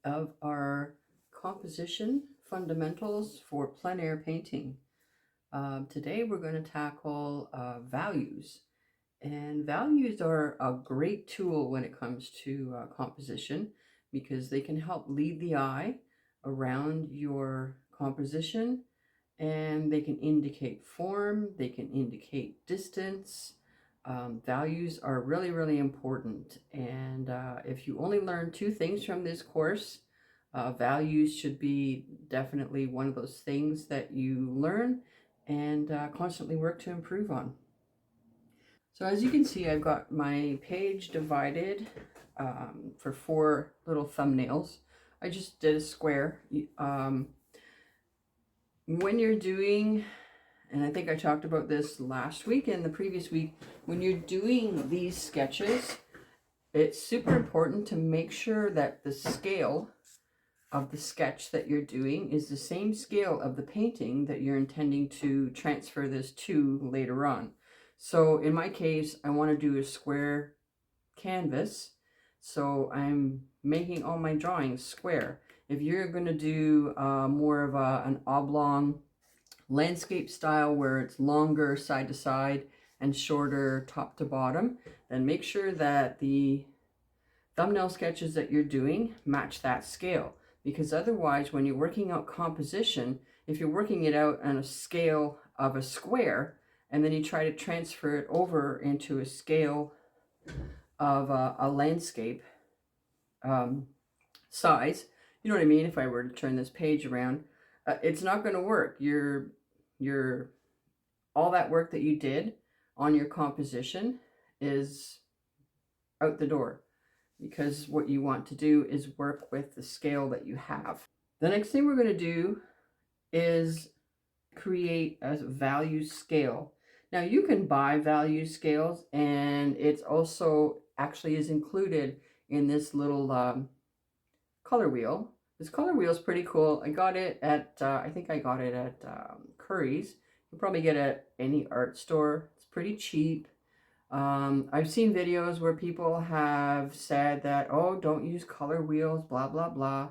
of our composition fundamentals for plein air painting. Today we're going to tackle values. And values are a great tool when it comes to composition because they can help lead the eye around your composition, and they can indicate form, they can indicate distance. Values are really, really important. And if you only learn two things from this course, values should be definitely one of those things that you learn and constantly work to improve on. So as you can see, I've got my page divided for 4 little thumbnails. I just did a square. When you're doing, and I think I talked about this last week and the previous week, when you're doing these sketches, it's super important to make sure that the scale of the sketch that you're doing is the same scale of the painting that you're intending to transfer this to later on. So in my case, I want to do a square canvas, so I'm making all my drawings square. If you're going to do more of an oblong landscape style where it's longer side to side and shorter top to bottom, then make sure that the thumbnail sketches that you're doing match that scale. Because otherwise, when you're working out composition, if you're working it out on a scale of a square, and then you try to transfer it over into a scale of a landscape size, you know what I mean? If I were to turn this page around, it's not going to work. Your all that work that you did on your composition is out the door, because what you want to do is work with the scale that you have. The next thing we're going to do is create a value scale. Now you can buy value scales, and it's also actually is included in this little color wheel. This color wheel is pretty cool. I got it at, I think I got it at Curry's. You'll probably get it at any art store. It's pretty cheap. I've seen videos where people have said that, oh, don't use color wheels, blah, blah, blah.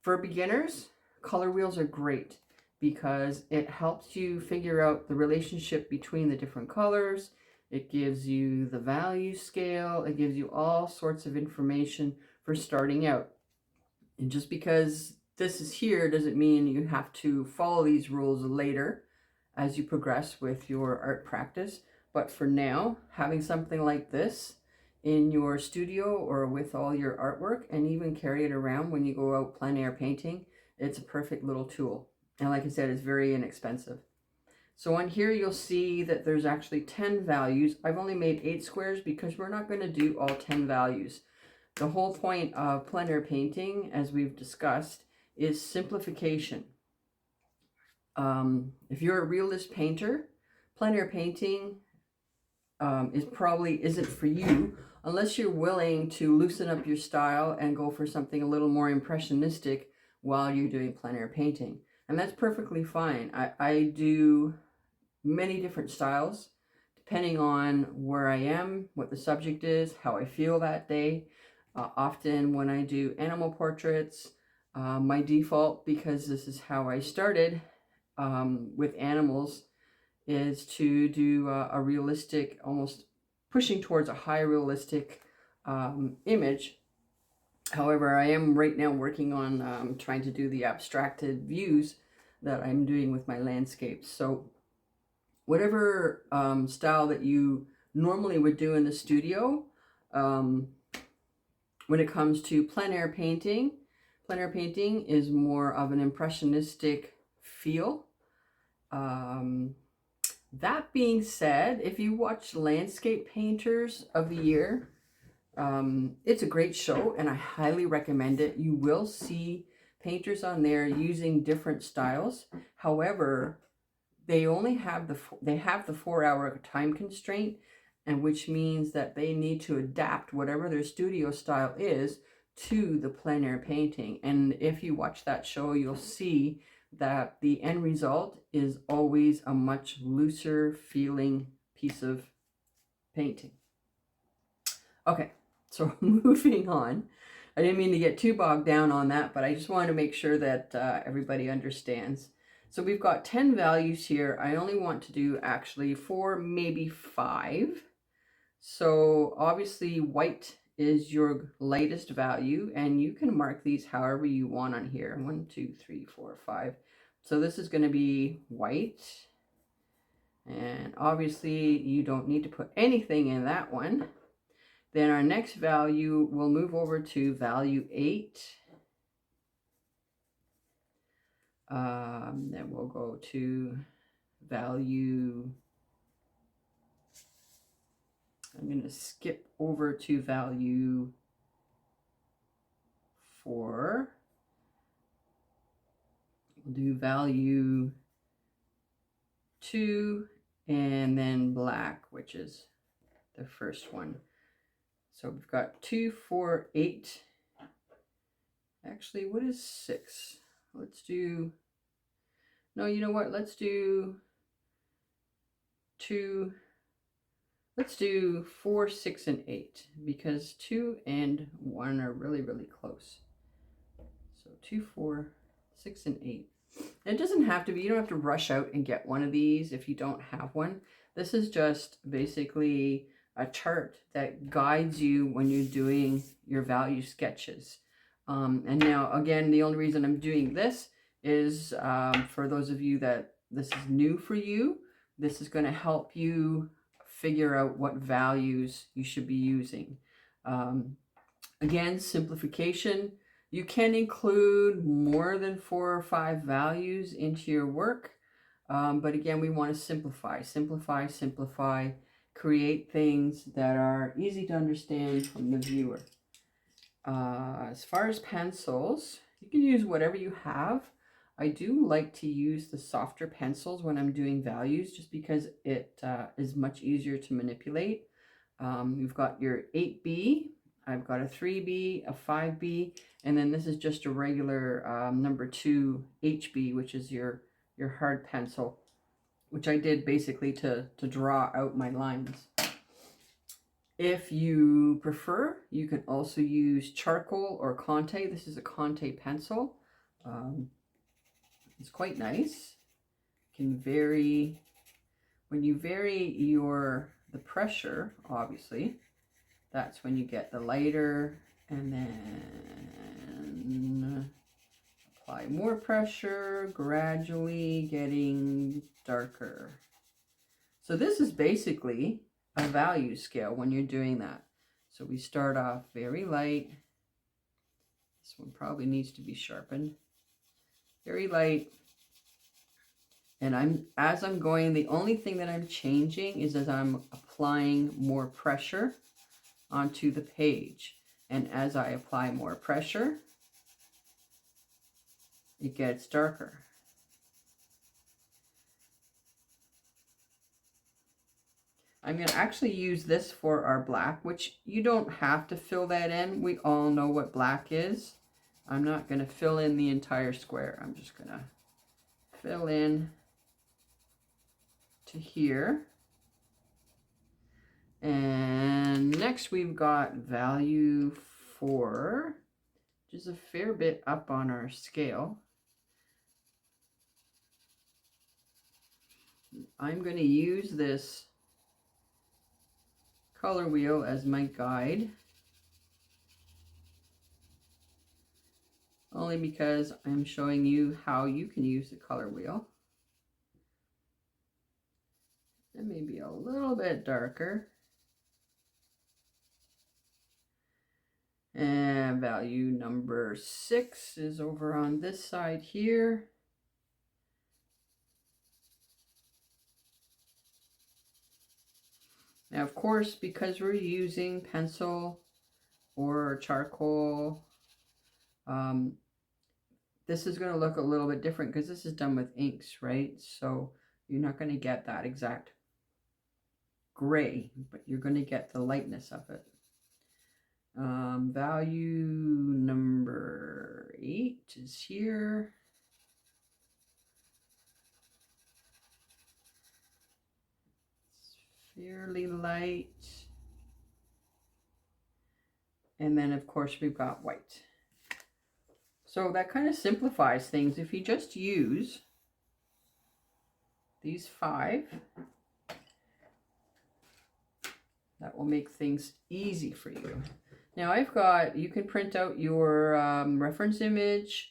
For beginners, color wheels are great because it helps you figure out the relationship between the different colors. It gives you the value scale. It gives you all sorts of information for starting out. And just because this is here doesn't mean you have to follow these rules later as you progress with your art practice. But for now, having something like this in your studio or with all your artwork, and even carry it around when you go out plein air painting, it's a perfect little tool. And like I said, it's very inexpensive. So on here, you'll see that there's actually 10 values. I've only made 8 squares because we're not going to do all 10 values. The whole point of plein air painting, as we've discussed, is simplification. If you're a realist painter, plein air painting isn't for you unless you're willing to loosen up your style and go for something a little more impressionistic while you're doing plein air painting. And that's perfectly fine. I do many different styles depending on where I am, what the subject is, how I feel that day. Often when I do animal portraits, my default, because this is how I started with animals, is to do a realistic, almost pushing towards a high realistic image. However, I am right now working on trying to do the abstracted views that I'm doing with my landscapes. So whatever style that you normally would do in the studio, when it comes to plein air painting is more of an impressionistic feel. That being said, if you watch Landscape Painters of the Year, it's a great show and I highly recommend it. You will see painters on there using different styles. However, they only have the 4-hour time constraint, and which means that they need to adapt whatever their studio style is to the plein air painting. And if you watch that show, you'll see that the end result is always a much looser feeling piece of painting. Okay, so moving on. I didn't mean to get too bogged down on that, but I just wanted to make sure that everybody understands. So we've got 10 values here. I only want to do actually 4, maybe 5. So obviously white is your lightest value, and you can mark these however you want on here. 1, 2, 3, 4, 5. So this is going to be white. And obviously you don't need to put anything in that one. Then our next value, we'll move over to value 8. Then we'll go to value, I'm going to skip over to value 4. We'll do value 2, and then black, which is the first one. So we've got 2, 4, 8. Actually, what is 6? Let's do, no, you know what? Let's do 2. Let's do 4, 6, and 8, because 2 and 1 are really, really close. So 2, 4, 6, and 8. It doesn't have to be, you don't have to rush out and get one of these if you don't have one. This is just basically a chart that guides you when you're doing your value sketches. And now, again, the only reason I'm doing this is for those of you that this is new for you, this is going to help you figure out what values you should be using. Again, simplification. You can include more than 4 or 5 values into your work. But again, we want to simplify, simplify, simplify, create things that are easy to understand from the viewer. As far as pencils, you can use whatever you have. I do like to use the softer pencils when I'm doing values, just because it is much easier to manipulate. You've got your 8B, I've got a 3B, a 5B, and then this is just a regular number 2 HB, which is your hard pencil, which I did basically to draw out my lines. If you prefer, you can also use charcoal or Conte. This is a Conte pencil. It's quite nice. Can vary, when you vary the pressure, obviously, that's when you get the lighter, and then apply more pressure, gradually getting darker. So this is basically a value scale when you're doing that. So we start off very light. This one probably needs to be sharpened. Very light. And as I'm going, the only thing that I'm changing is as I'm applying more pressure onto the page. And as I apply more pressure, it gets darker. I'm going to actually use this for our black, which you don't have to fill that in. We all know what black is. I'm not going to fill in the entire square. I'm just going to fill in to here. And next we've got value 4, which is a fair bit up on our scale. I'm going to use this color wheel as my guide, only because I'm showing you how you can use the color wheel. It may be a little bit darker. And value number 6 is over on this side here. Now, of course, because we're using pencil or charcoal, this is going to look a little bit different because this is done with inks, right? So you're not going to get that exact gray, but you're going to get the lightness of it. Value number 8 is here. It's fairly light. And then of course we've got white. So that kind of simplifies things. If you just use these 5, that will make things easy for you. Now I've got, you can print out your reference image,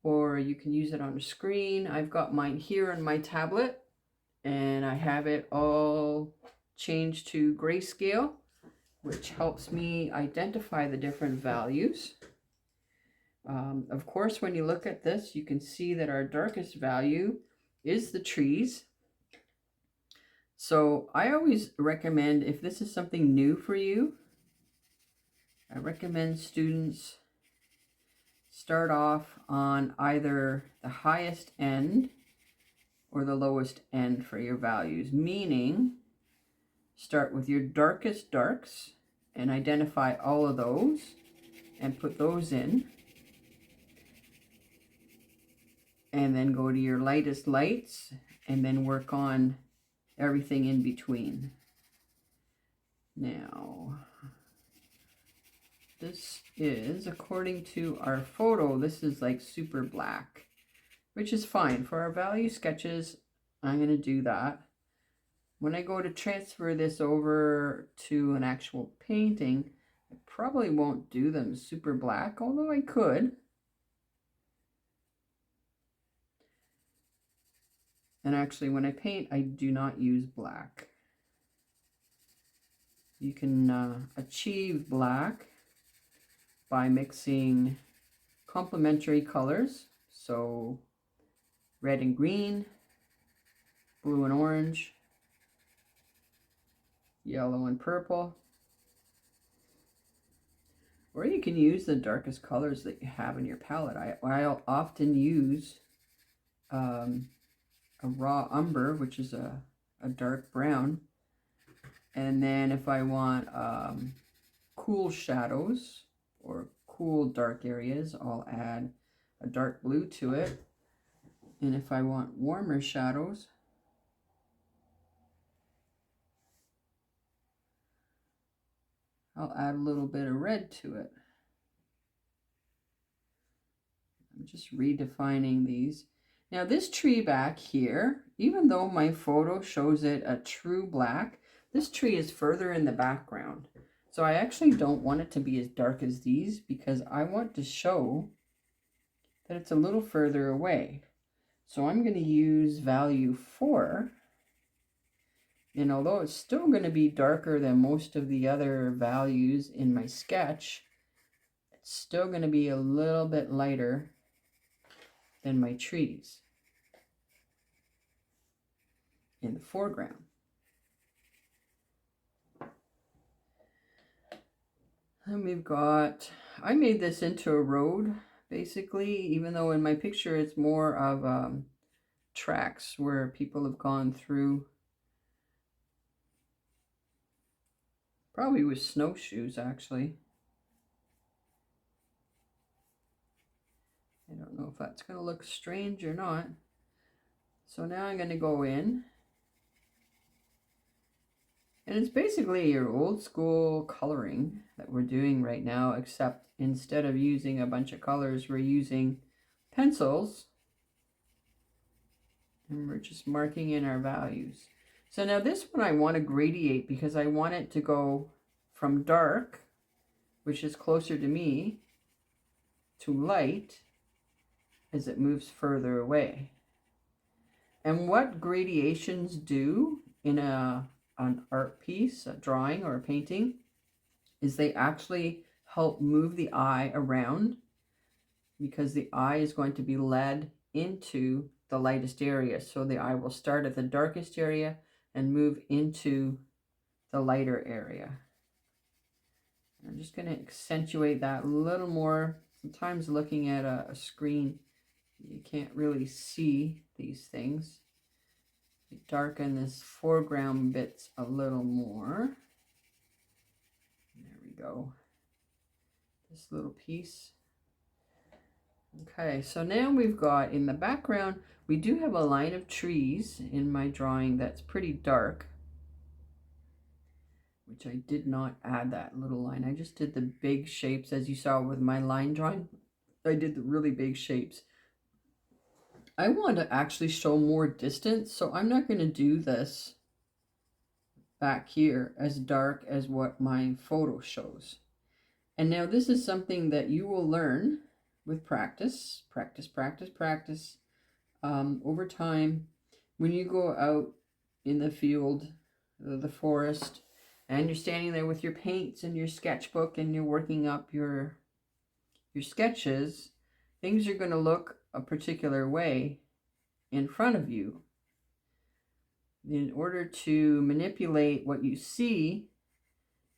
or you can use it on a screen. I've got mine here on my tablet, and I have it all changed to grayscale, which helps me identify the different values. Of course, when you look at this, you can see that our darkest value is the trees. So I always recommend, if this is something new for you, I recommend students start off on either the highest end or the lowest end for your values, meaning start with your darkest darks and identify all of those and put those in, and then go to your lightest lights and then work on everything in between. Now, this is, according to our photo, this is like super black, which is fine. For our value sketches, I'm going to do that. When I go to transfer this over to an actual painting, I probably won't do them super black, although I could. And actually, when I paint, I do not use black. You can achieve black by mixing complementary colors. So red and green, blue and orange, yellow and purple. Or you can use the darkest colors that you have in your palette. I'll often use a raw umber, which is a dark brown. And then if I want cool shadows or cool dark areas, I'll add a dark blue to it. And if I want warmer shadows, I'll add a little bit of red to it. I'm just redefining these. Now this tree back here, even though my photo shows it a true black, this tree is further in the background. So I actually don't want it to be as dark as these, because I want to show that it's a little further away. So I'm going to use value 4. And although it's still going to be darker than most of the other values in my sketch, it's still going to be a little bit lighter than my trees in the foreground. Then we've got, I made this into a road basically, even though in my picture it's more of tracks where people have gone through, probably with snowshoes actually. I don't know if that's going to look strange or not. So now I'm going to go in. And it's basically your old school coloring that we're doing right now, except instead of using a bunch of colors, we're using pencils. And we're just marking in our values. So now this one I want to gradiate, because I want it to go from dark, which is closer to me, to light as it moves further away. And what gradations do in an art piece, a drawing or a painting, is they actually help move the eye around, because the eye is going to be led into the lightest area. So the eye will start at the darkest area and move into the lighter area. I'm just going to accentuate that a little more. Sometimes looking at a screen, you can't really see these things. Darken this foreground bits a little more. There we go. This little piece. Okay, so now we've got in the background, we do have a line of trees in my drawing that's pretty dark. which I did not add that little line. I just did the big shapes as you saw with my line drawing. I did the really big shapes. I want to actually show more distance, so I'm not going to do this back here as dark as what my photo shows. And now this is something that you will learn with practice, over time. When you go out in the field, the forest, and you're standing there with your paints and your sketchbook and you're working up your sketches, things are going to look a particular way in front of you. In order to manipulate what you see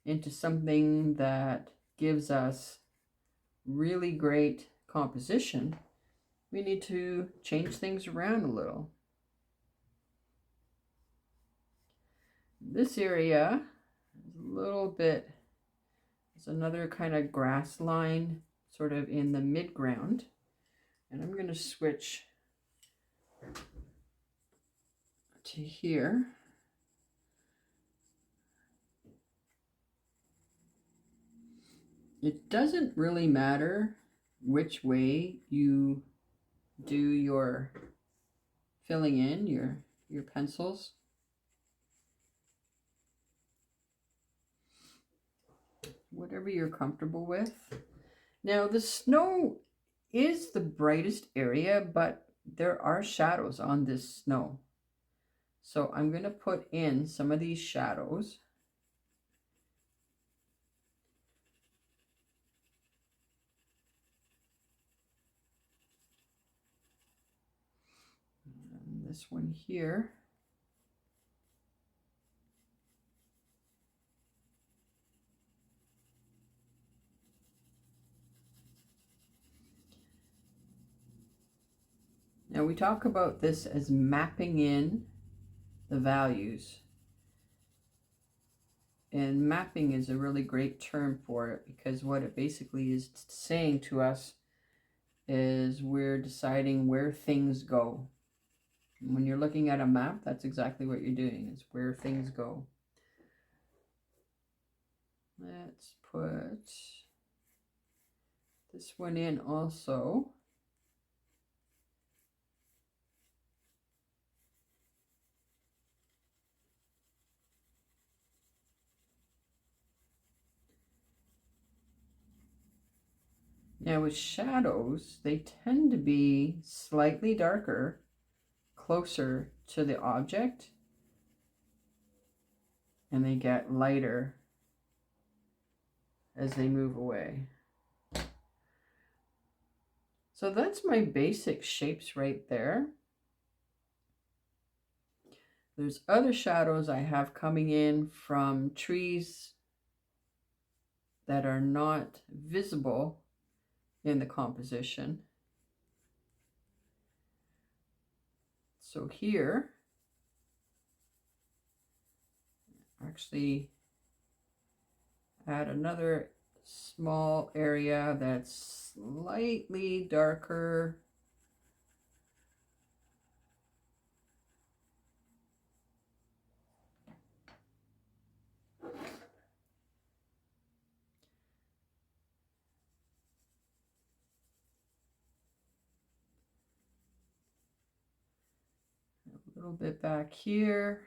into something that gives us really great composition, we need to change things around a little. This area is a little bit, it's another kind of grass line sort of in the midground, and I'm going to switch to here. It doesn't really matter which way you do your filling in your pencils. Whatever you're comfortable with. Now the snow is the brightest area, but there are shadows on this snow. So I'm going to put in some of these shadows. And this one here. Now we talk about this as mapping in the values. And mapping is a really great term for it, because what it basically is saying to us is we're deciding where things go. When you're looking at a map, that's exactly what you're doing, is where things go. Let's put this one in also. Now with shadows, they tend to be slightly darker, closer to the object, and they get lighter as they move away. So that's my basic shapes right there. There's other shadows I have coming in from trees that are not visible in the composition. So here, actually add another small area that's slightly darker. A little bit back here.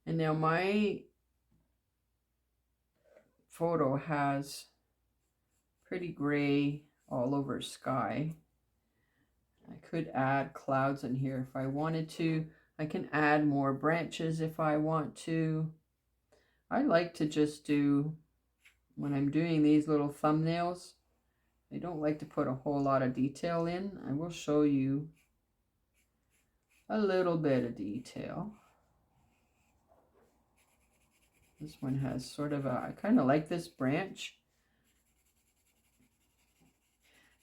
And now my photo has pretty gray all over sky. I could add clouds in here if I wanted to. I can add more branches if I want to. I like to just do, when I'm doing these little thumbnails, I don't like to put a whole lot of detail in. I will show you a little bit of detail. This one has sort of a, I kind of like this branch.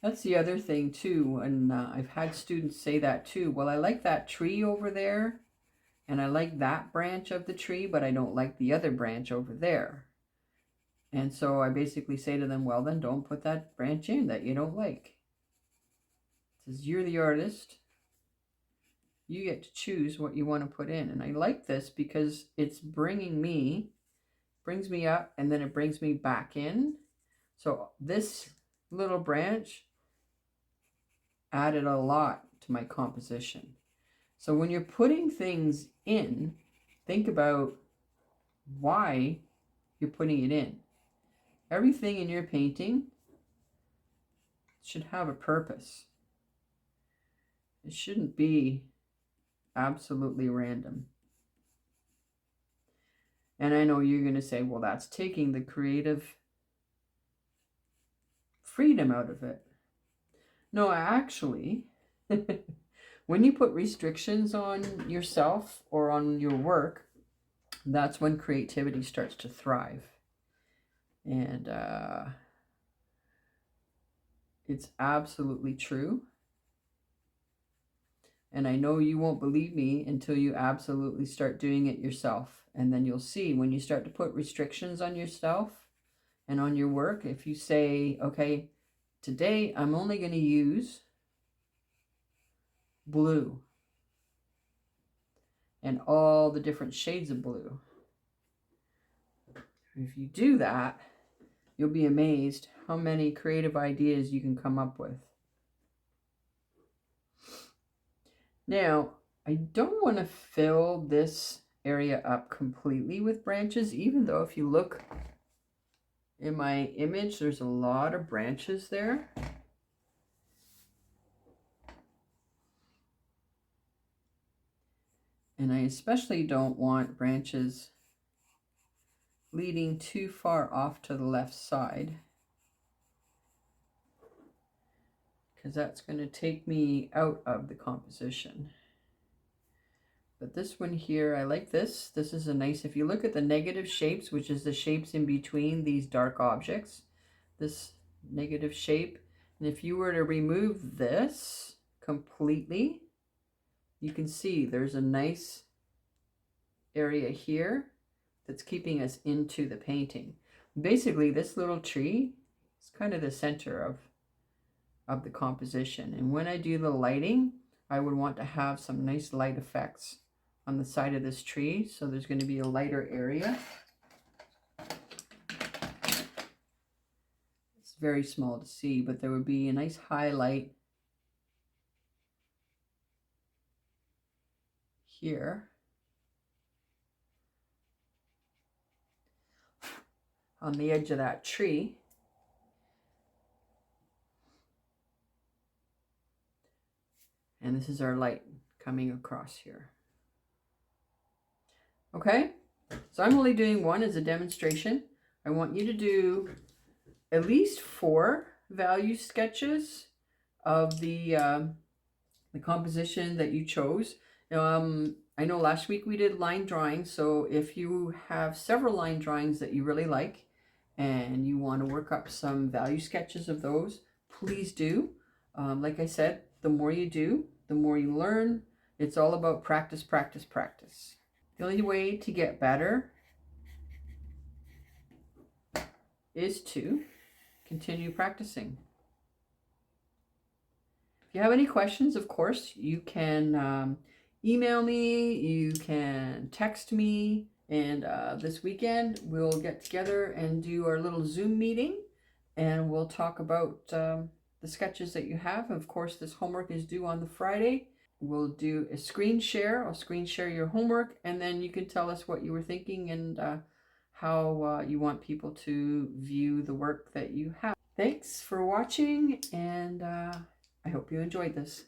That's the other thing too, and I've had students say that too. Well, I like that tree over there, and I like that branch of the tree, but I don't like the other branch over there. And so I basically say to them, well, then don't put that branch in that you don't like. It says, you're the artist. You get to choose what you want to put in. And I like this because it's brings me up, and then it brings me back in. So this little branch added a lot to my composition. So when you're putting things in, think about why you're putting it in. Everything in your painting should have a purpose. It shouldn't be absolutely random. And I know you're going to say, well, that's taking the creative freedom out of it. No, actually, when you put restrictions on yourself or on your work, that's when creativity starts to thrive. And it's absolutely true. And I know you won't believe me until you absolutely start doing it yourself. And then you'll see when you start to put restrictions on yourself and on your work, if you say, okay, today I'm only going to use blue and all the different shades of blue. If you do that, you'll be amazed how many creative ideas you can come up with. Now, I don't want to fill this area up completely with branches, even though if you look in my image, there's a lot of branches there. And I especially don't want branches leading too far off to the left side, because that's going to take me out of the composition. But this one here, I like this. This is a nice, if you look at the negative shapes, which is the shapes in between these dark objects, this negative shape, and if you were to remove this completely, you can see there's a nice area here that's keeping us into the painting. Basically, this little tree is kind of the center of the composition. And when I do the lighting, I would want to have some nice light effects on the side of this tree. So there's going to be a lighter area. It's very small to see, but there would be a nice highlight here. On the edge of that tree. And this is our light coming across here. Okay, so I'm only doing one as a demonstration. I want you to do at least 4 value sketches of the composition that you chose. I know last week we did line drawings, so if you have several line drawings that you really like and you want to work up some value sketches of those, please do. Like I said, the more you do, the more you learn. It's all about practice, practice, practice. The only way to get better is to continue practicing. If you have any questions, of course, you can email me, you can text me, and this weekend we'll get together and do our little Zoom meeting, and we'll talk about the sketches that you have. Of course, this homework is due on the Friday. We'll do a screen share. I'll screen share your homework, and then you can tell us what you were thinking and how you want people to view the work that you have. Thanks for watching, and I hope you enjoyed this.